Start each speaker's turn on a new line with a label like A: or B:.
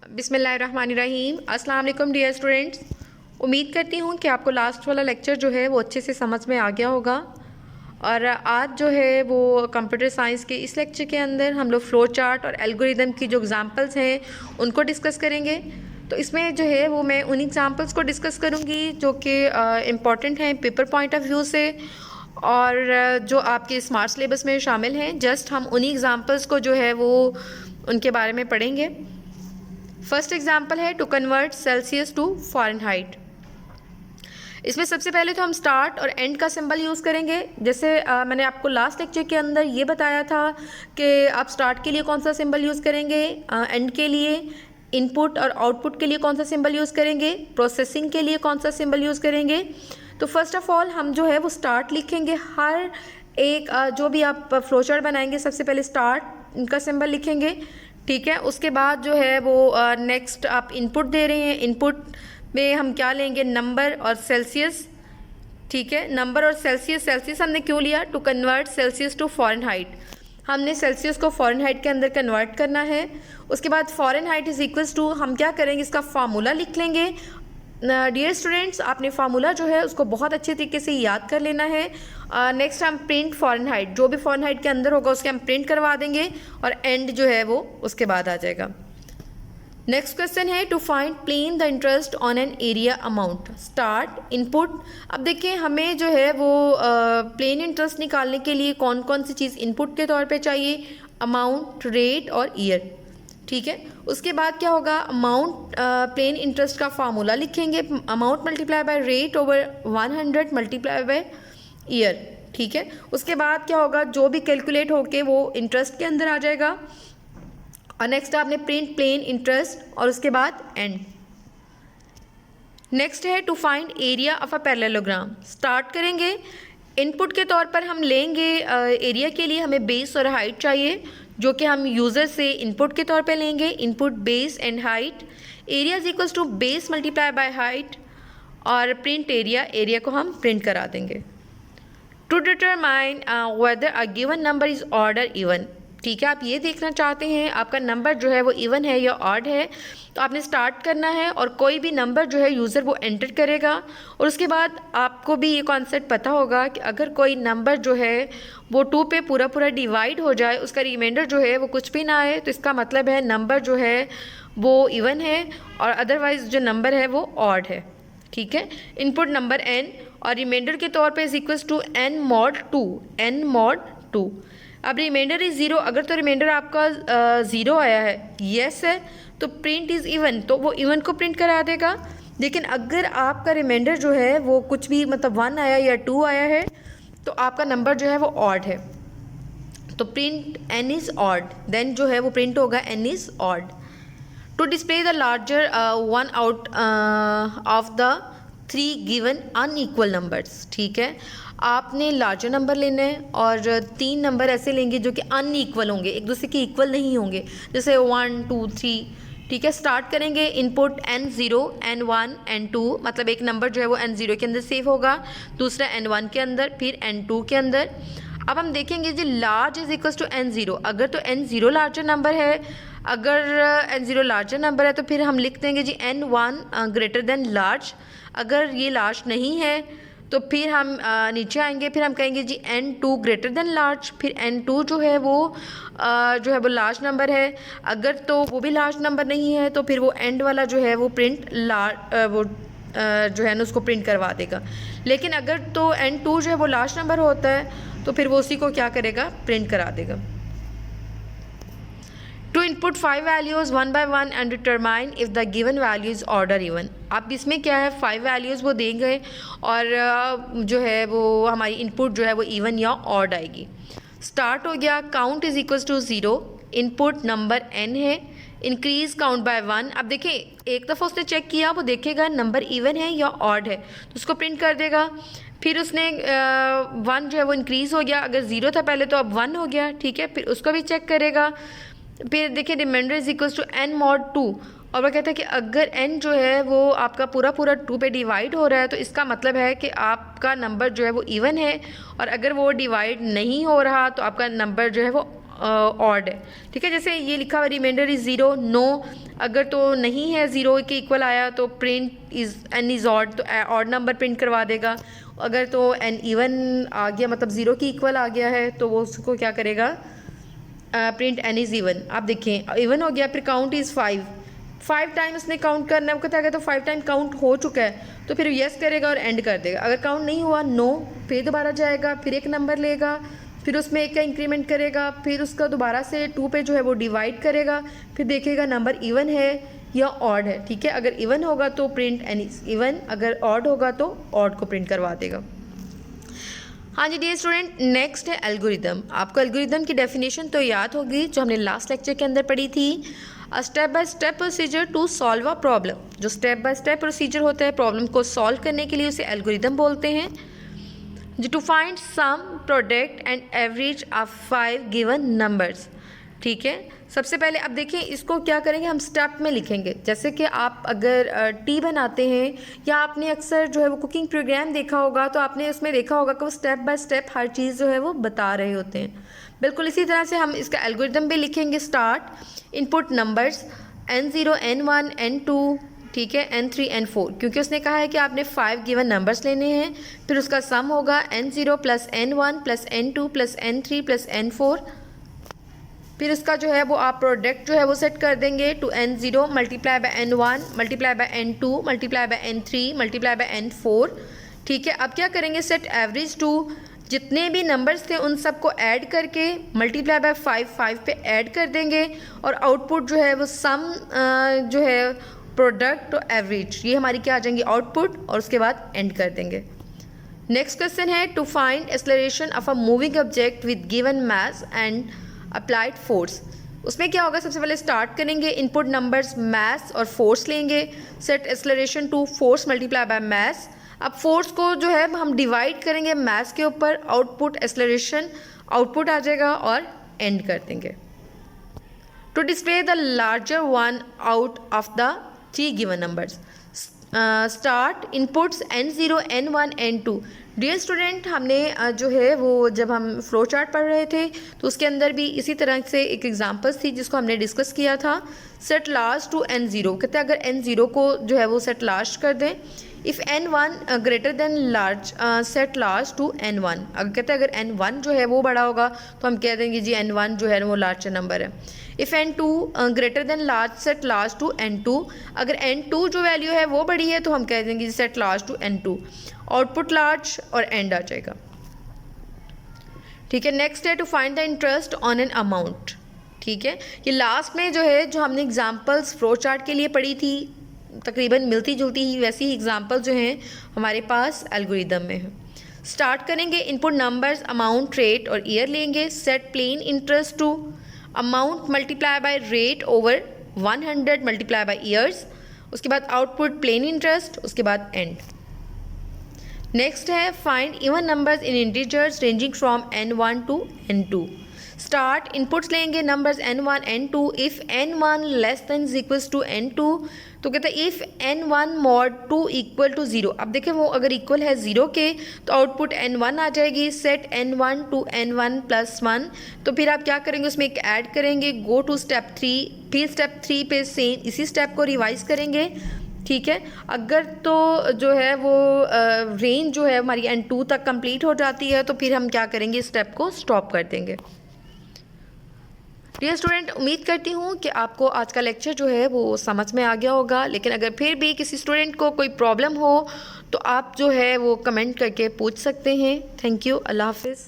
A: बिस्मिल्लाहिर्रहमानिर्रहीम। अस्सलाम वालेकुम डियर स्टूडेंट्स। उम्मीद करती हूँ कि आपको लास्ट वाला लेक्चर जो है वो अच्छे से समझ में आ गया होगा। और आज जो है वो कंप्यूटर साइंस के इस लेक्चर के अंदर हम लोग फ़्लो चार्ट और एल्गोरिदम की जो एग्ज़ाम्पल्स हैं उनको डिस्कस करेंगे। तो इसमें जो है वो मैं उन एग्ज़ाम्पल्स को डिस्कस करूँगी जो कि इम्पॉर्टेंट हैं पेपर पॉइंट ऑफ व्यू से, और जो आपके स्मार्ट सिलेबस में शामिल हैं। जस्ट हम उन्हीं एग्ज़ाम्पल्स को जो है वो उनके बारे में पढ़ेंगे। फर्स्ट एग्जाम्पल है to convert Celsius to Fahrenheit. इसमें सबसे पहले तो हम स्टार्ट और एंड का सिंबल यूज़ करेंगे। जैसे मैंने आपको लास्ट लेक्चर के अंदर ये बताया था कि आप स्टार्ट के लिए कौन सा सिंबल यूज़ करेंगे, एंड के लिए, इनपुट और आउटपुट के लिए कौन सा सिंबल यूज़ करेंगे, प्रोसेसिंग के लिए कौन सा सिंबल यूज़ करेंगे। तो फर्स्ट ऑफ ऑल हम जो है वो स्टार्ट लिखेंगे। हर एक जो भी आप फ्लो चार्ट बनाएंगे सबसे पहले स्टार्ट इनका सिंबल लिखेंगे, ठीक है। उसके बाद जो है वो नेक्स्ट आप इनपुट दे रहे हैं, इनपुट में हम क्या लेंगे, नंबर और सेल्सियस, ठीक है। नंबर और सेल्सियस हमने क्यों लिया, to convert Celsius to Fahrenheit. हमने सेल्सियस को फ़ारेनहाइट के अंदर कन्वर्ट करना है। उसके बाद फ़ारेनहाइट इज़ इक्वल्स टू, हम क्या करेंगे, इसका फार्मूला लिख लेंगे। डियर स्टूडेंट्स, आपने फार्मूला जो है उसको बहुत अच्छे तरीके से याद कर लेना है। नेक्स्ट हम प्रिंट फ़ारेनहाइट, जो भी फ़ारेनहाइट के अंदर होगा उसके हम प्रिंट करवा देंगे और एंड जो है वो उसके बाद आ जाएगा। नेक्स्ट क्वेश्चन है to find plain the interest on an area amount. Start input. अब देखिए हमें जो है वो प्लेन इंटरेस्ट निकालने के लिए कौन कौन सी चीज़ इनपुट के तौर पे चाहिए, अमाउंट, रेट और ईयर, ठीक है। उसके बाद क्या होगा, अमाउंट प्लेन इंटरेस्ट का फार्मूला लिखेंगे, amount multiply by rate over 100 multiply by year, ठीक है। उसके बाद क्या होगा, जो भी कैलकुलेट होके वो इंटरेस्ट के अंदर आ जाएगा। और नेक्स्ट आपने प्रिंट प्लेन इंटरेस्ट और उसके बाद एंड। नेक्स्ट है to find area of a parallelogram. Start करेंगे, इनपुट के तौर पर हम लेंगे एरिया के लिए हमें बेस और हाइट चाहिए, जो कि हम यूज़र से इनपुट के तौर पे लेंगे, input base and height. Area is equals to base multiply by height और प्रिंट एरिया, एरिया को हम प्रिंट करा देंगे। To determine whether a given number is odd और इवन, ठीक है। आप ये देखना चाहते हैं आपका नंबर जो है वो इवन है या ऑड है, तो आपने स्टार्ट करना है और कोई भी नंबर जो है यूज़र वो एंटर करेगा। और उसके बाद आपको भी ये कॉन्सेप्ट पता होगा कि अगर कोई नंबर जो है वो 2 पे पूरा पूरा डिवाइड हो जाए, उसका रिमाइंडर जो है वो कुछ भी ना आए, तो इसका मतलब है नंबर जो है वो इवन है और अदरवाइज़ जो नंबर है वो ऑड है, ठीक है। इनपुट नंबर n और रिमाइंडर के तौर पे is equals to n mod 2, n mod 2। अब रिमाइंडर इज़ ज़ीरो, अगर तो रिमाइंडर आपका ज़ीरो आया है, येस है, तो प्रिंट इज़ इवन, तो वो इवन को प्रिंट करा देगा। लेकिन अगर आपका रिमाइंडर जो है वो कुछ भी मतलब 1 आया या 2 आया है, तो आपका नंबर जो है वो ऑड है, तो print n is odd, then जो है वो प्रिंट होगा n is odd. To display the larger one out of the 3 given unequal numbers, ठीक है। आपने लार्जर नंबर लेना है और 3 नंबर ऐसे लेंगे जो कि अनइक्वल होंगे, एक दूसरे के इक्वल नहीं होंगे, जैसे 1 2 3, ठीक है। स्टार्ट करेंगे, इनपुट n0 n1 n2, मतलब एक नंबर जो है वो n0 के अंदर सेव होगा, दूसरा n1 के अंदर, फिर n2 के अंदर। अब हम देखेंगे जी large is equals to n0, अगर तो n0 लार्जर नंबर है, अगर n0 लार्जर नंबर है तो फिर हम लिख देंगे जी n1 ग्रेटर देन लार्ज। अगर ये लार्ज नहीं है तो फिर हम नीचे आएंगे, फिर हम कहेंगे जी n2 ग्रेटर देन लार्ज, फिर n2 जो है वो लार्ज नंबर है। अगर तो वो भी लार्ज नंबर नहीं है तो फिर वो एंड वाला जो है वो प्रिंट जो है ना उसको प्रिंट करवा देगा। लेकिन अगर तो n2 जो है वो लार्ज नंबर होता है तो फिर वो उसी को क्या करेगा, प्रिंट करा देगा। To input 5 values 1 by 1 and determine if the given value is odd और इवन। अब इसमें क्या है, 5 वैल्यूज़ वो देंगे और जो है वो हमारी इनपुट जो है वो इवन या ऑड आएगी। स्टार्ट हो गया, count is equals to 0, input number n है, इंक्रीज काउंट बाय 1। अब देखिए एक दफ़ा उसने चेक किया, वो देखेगा नंबर इवन है या ऑड है तो उसको प्रिंट कर देगा। फिर उसने 1 जो है वो इंक्रीज़ हो गया, अगर 0 था पहले तो अब 1 हो गया, ठीक है। फिर उसको भी चेक करेगा। फिर देखिए remainder is equals to n mod 2, और वो कहता है कि अगर n जो है वो आपका पूरा पूरा 2 पे डिवाइड हो रहा है तो इसका मतलब है कि आपका नंबर जो है वो इवन है, और अगर वो डिवाइड नहीं हो रहा तो आपका नंबर जो है वो ऑड है, ठीक है। जैसे ये लिखा हुआ रिमाइंडर इज़ ज़ीरो, नो अगर तो नहीं है ज़ीरो के इक्वल आया तो print is an is odd, तो ऑड नंबर प्रिंट करवा देगा। अगर तो एन इवन आ गया मतलब ज़ीरो के इक्वल आ गया है तो वो उसको क्या करेगा, प्रिंट एन इज़ इवन। आप देखें इवन हो गया, फिर काउंट इज़ 5 टाइम उसने काउंट करना है, कहता है तो 5 टाइम काउंट हो चुका है तो फिर येस करेगा और एंड कर देगा। अगर काउंट नहीं हुआ नो, फिर दोबारा जाएगा, फिर एक नंबर लेगा, फिर उसमें एक का इंक्रीमेंट करेगा, फिर उसका दोबारा से 2 पे जो है वो डिवाइड करेगा, फिर देखेगा नंबर इवन है या ऑड है, ठीक है। अगर इवन होगा तो प्रिंट एन इज इवन, अगर ऑड होगा तो ऑड को प्रिंट करवा देगा। हाँ जी डियर स्टूडेंट, नेक्स्ट है एल्गोरिदम। आपको एल्गोरिदम की डेफिनेशन तो याद होगी जो हमने लास्ट लेक्चर के अंदर पढ़ी थी, a step by step procedure to solve a problem. जो स्टेप बाय स्टेप प्रोसीजर होता है प्रॉब्लम को सॉल्व करने के लिए उसे एल्गोरिदम बोलते हैं। जो to find sum product and average of 5 given numbers, ठीक है। सबसे पहले अब देखिए इसको क्या करेंगे, हम स्टेप में लिखेंगे। जैसे कि आप अगर टी बनाते हैं या आपने अक्सर जो है वो कुकिंग प्रोग्राम देखा होगा तो आपने उसमें देखा होगा कि वो स्टेप बाय स्टेप हर चीज़ जो है वो बता रहे होते हैं। बिल्कुल इसी तरह से हम इसका एल्गोरिदम भी लिखेंगे। Start input numbers n0 n1 n2, ठीक है, n3 n4, क्योंकि उसने कहा है कि आपने 5 गिवन नंबर्स लेने हैं, फिर उसका सम होगा n0 plus n1 plus n2 plus n3 plus n4, फिर उसका जो है वो आप प्रोडक्ट जो है वो सेट कर देंगे to n0 multiply by n1 multiply by n2 multiply by n3 multiply by n4, ठीक है। अब क्या करेंगे, सेट एवरेज टू जितने भी नंबर्स थे उन सबको ऐड करके मल्टीप्लाई बाय 5 पे ऐड कर देंगे और आउटपुट जो है वो सम जो है प्रोडक्ट और एवरेज ये हमारी क्या आ जाएंगी आउटपुट, और उसके बाद एंड कर देंगे। नेक्स्ट क्वेश्चन है to find acceleration of a moving object with given mass and applied force. उसमें क्या होगा, सबसे पहले स्टार्ट करेंगे, इनपुट नंबर्स मास और फोर्स लेंगे, set acceleration to force multiply by mass. अब फोर्स को जो है हम डिवाइड करेंगे मास के ऊपर, आउटपुट एक्सेलरेशन आउटपुट आ जाएगा और एंड कर देंगे। To display the larger one out of the 3 given numbers, start inputs n0 n1 n2। Dear student, हमने जो है वो जब हम फ्लो चार्ट पढ़ रहे थे तो उसके अंदर भी इसी तरह से एक एग्जांपल्स थी जिसको हमने डिस्कस किया था। सेट लास्ट टू n0, कहते हैं अगर n0 को जो है वो सेट लास्ट कर दें। If n1 greater than large set last to n1, अगर कहते हैं अगर n1 जो है वो बड़ा होगा तो हम कह देंगे जी n1 जो है वो लार्जर नंबर है। If n2 greater than large set last to n2, अगर n2 जो वैल्यू है वो बड़ी है तो हम कह देंगे set last to n2, output large और एंड आ जाएगा, ठीक है। नेक्स्ट है to find the interest on an amount, ठीक है। ये लास्ट में जो है जो हमने एग्जांपल्स फ्लो चार्ट के लिए पढ़ी थी तकरीबन मिलती जुलती ही वैसी ही एग्जांपल जो हैं हमारे पास एल्गोरिदम में है। स्टार्ट करेंगे, इनपुट नंबर्स अमाउंट रेट और ईयर लेंगे, set plain interest to amount multiply by rate over 100 multiply by years, उसके बाद आउटपुट प्लेन इंटरेस्ट, उसके बाद एंड। नेक्स्ट है find even numbers in integers ranging from n1 to n2। Start inputs लेंगे numbers n1 n2, if n1 less than equals to n2, तो कहते हैं if n1 mod 2 equal to 0। अब देखें वो अगर इक्वल है 0 के तो आउटपुट n1 आ जाएगी, set n1 to n1 plus 1, तो फिर आप क्या करेंगे उसमें एक ऐड करेंगे, गो टू स्टेप 3, फिर स्टेप 3 पे सेम इसी स्टेप को रिवाइज करेंगे, ठीक है। अगर तो जो है वो रेंज जो है हमारी n2 तक कंप्लीट हो जाती है तो फिर हम क्या करेंगे स्टेप को स्टॉप कर देंगे। डियर स्टूडेंट, उम्मीद करती हूँ कि आपको आज का लेक्चर जो है वो समझ में आ गया होगा, लेकिन अगर फिर भी किसी स्टूडेंट को कोई प्रॉब्लम हो तो आप जो है वो कमेंट करके पूछ सकते हैं। थैंक यू, अल्लाह हाफिज़।